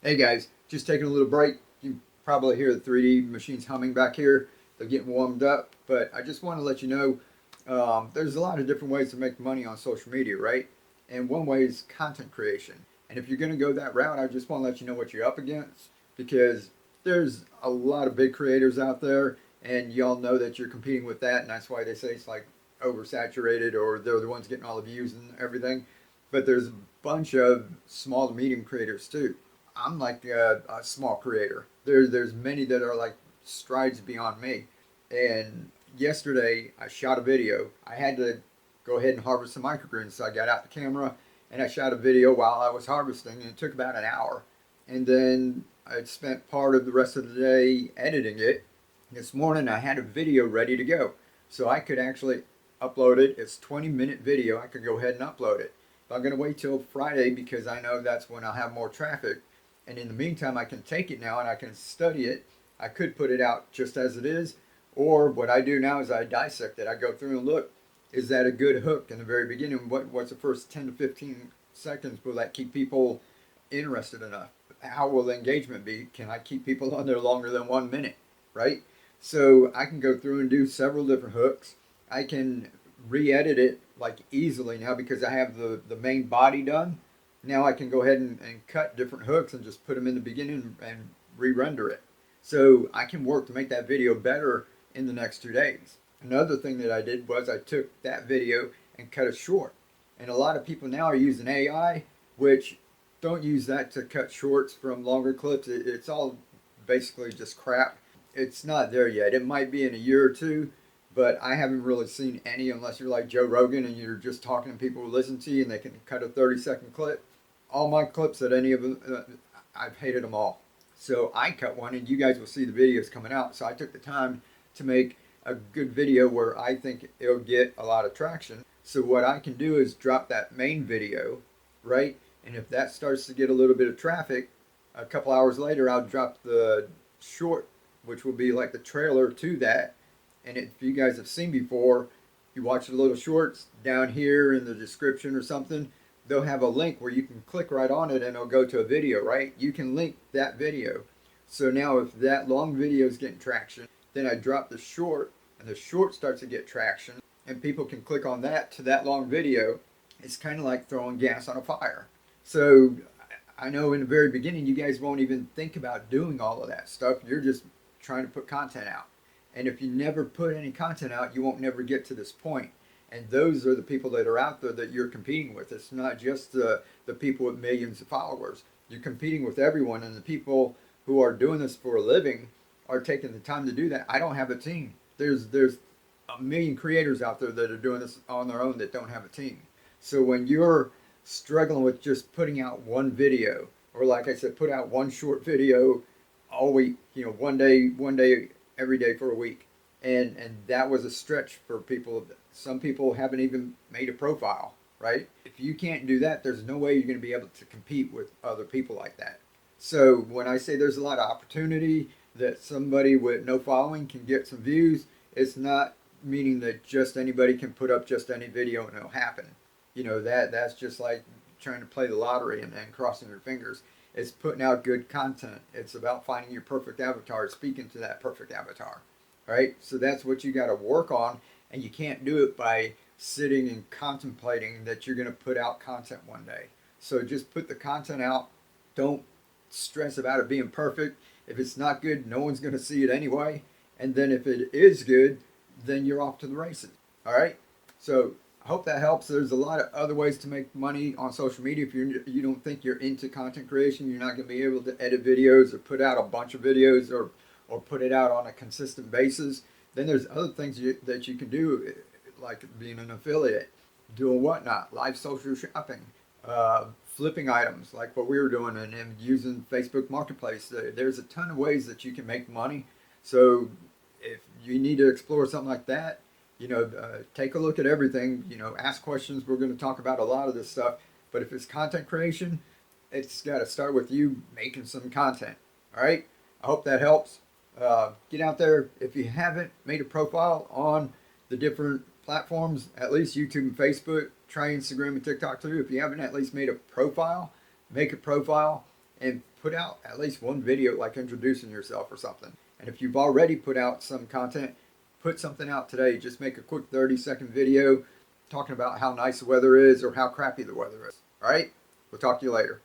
Hey guys, just taking a little break. You can probably hear the 3D machines humming back here. They're getting warmed up, but I just want to let you know there's a lot of different ways to make money on social media, right? And one way is content creation. And if you're going to go that route, I just want to let you know what you're up against because there's a lot of big creators out there, and y'all know that you're competing with that, and that's why they say it's like oversaturated or they're the ones getting all the views and everything. But there's a bunch of small to medium creators too. I'm like a small creator. There's many that are like strides beyond me. And yesterday I shot a video. I had to go ahead and harvest some microgreens, so I got out the camera and I shot a video while I was harvesting, and it took about an hour. And then I spent part of the rest of the day editing it. This morning I had a video ready to go, so I could actually upload it. It's 20-minute video. I could go ahead and upload it. But I'm going to wait till Friday because I know that's when I'll have more traffic. And in the meantime, I can take it now and I can study it. I could put it out just as it is, or what I do now is I dissect it. I go through and look, is that a good hook in the very beginning? What's the first 10 to 15 seconds? Will that keep people interested enough? How will the engagement be? Can I keep people on there longer than 1 minute, right? So I can go through and do several different hooks. I can re-edit it like easily now because I have the main body done. Now I can go ahead and cut different hooks and just put them in the beginning and re-render it. So I can work to make that video better in the next 2 days. Another thing that I did was I took that video and cut it short. And a lot of people now are using AI, which don't use that to cut shorts from longer clips. It's all basically just crap. It's not there yet. It might be in a year or two, but I haven't really seen any unless you're like Joe Rogan and you're just talking to people who listen to you and they can cut a 30-second clip. All my clips that any of them, I've hated them all. So I cut one and you guys will see the videos coming out. So I took the time to make a good video where I think it'll get a lot of traction. So what I can do is drop that main video, right? And if that starts to get a little bit of traffic, a couple hours later, I'll drop the short, which will be like the trailer to that. And if you guys have seen before, you watch the little shorts down here in the description or something, they'll have a link where you can click right on it and it'll go to a video, right? You can link that video. So now if that long video is getting traction, then I drop the short and the short starts to get traction and people can click on that to that long video. It's kind of like throwing gas on a fire. So I know in the very beginning, you guys won't even think about doing all of that stuff. You're just trying to put content out. And if you never put any content out, you won't never get to this point. And those are the people that are out there that you're competing with. It's not just the people with millions of followers. You're competing with everyone, and the people who are doing this for a living are taking the time to do that. I don't have a team. There's a million creators out there that are doing this on their own that don't have a team. So when you're struggling with just putting out one video, or like I said, put out one short video all week, one day every day for a week. And that was a stretch for people. Some people haven't even made a profile, right? If you can't do that, there's no way you're going to be able to compete with other people like that. So when I say there's a lot of opportunity that somebody with no following can get some views, it's not meaning that just anybody can put up just any video and it'll happen. That's just like trying to play the lottery and crossing your fingers. It's putting out good content. It's about finding your perfect avatar, speaking to that perfect avatar. Right? So that's what you got to work on, and you can't do it by sitting and contemplating that you're going to put out content one day. So just put the content out. Don't stress about it being perfect. If it's not good, no one's going to see it anyway. And then if it is good, then you're off to the races. All right? So I hope that helps. There's a lot of other ways to make money on social media. If you don't think you're into content creation, you're not going to be able to edit videos or put out a bunch of videos or put it out on a consistent basis. Then there's other things that you can do, like being an affiliate, doing whatnot, live social shopping, flipping items like what we were doing, and using Facebook Marketplace. There's a ton of ways that you can make money. So if you need to explore something like that, take a look at everything, ask questions. We're going to talk about a lot of this stuff. But if it's content creation, it's got to start with you making some content. All right? I hope that helps. Get out there. If you haven't made a profile on the different platforms, at least YouTube and Facebook, try Instagram and TikTok too. If you haven't at least made a profile, make a profile and put out at least one video like introducing yourself or something. And if you've already put out some content, put something out today. Just make a quick 30-second video talking about how nice the weather is or how crappy the weather is. All right? We'll talk to you later.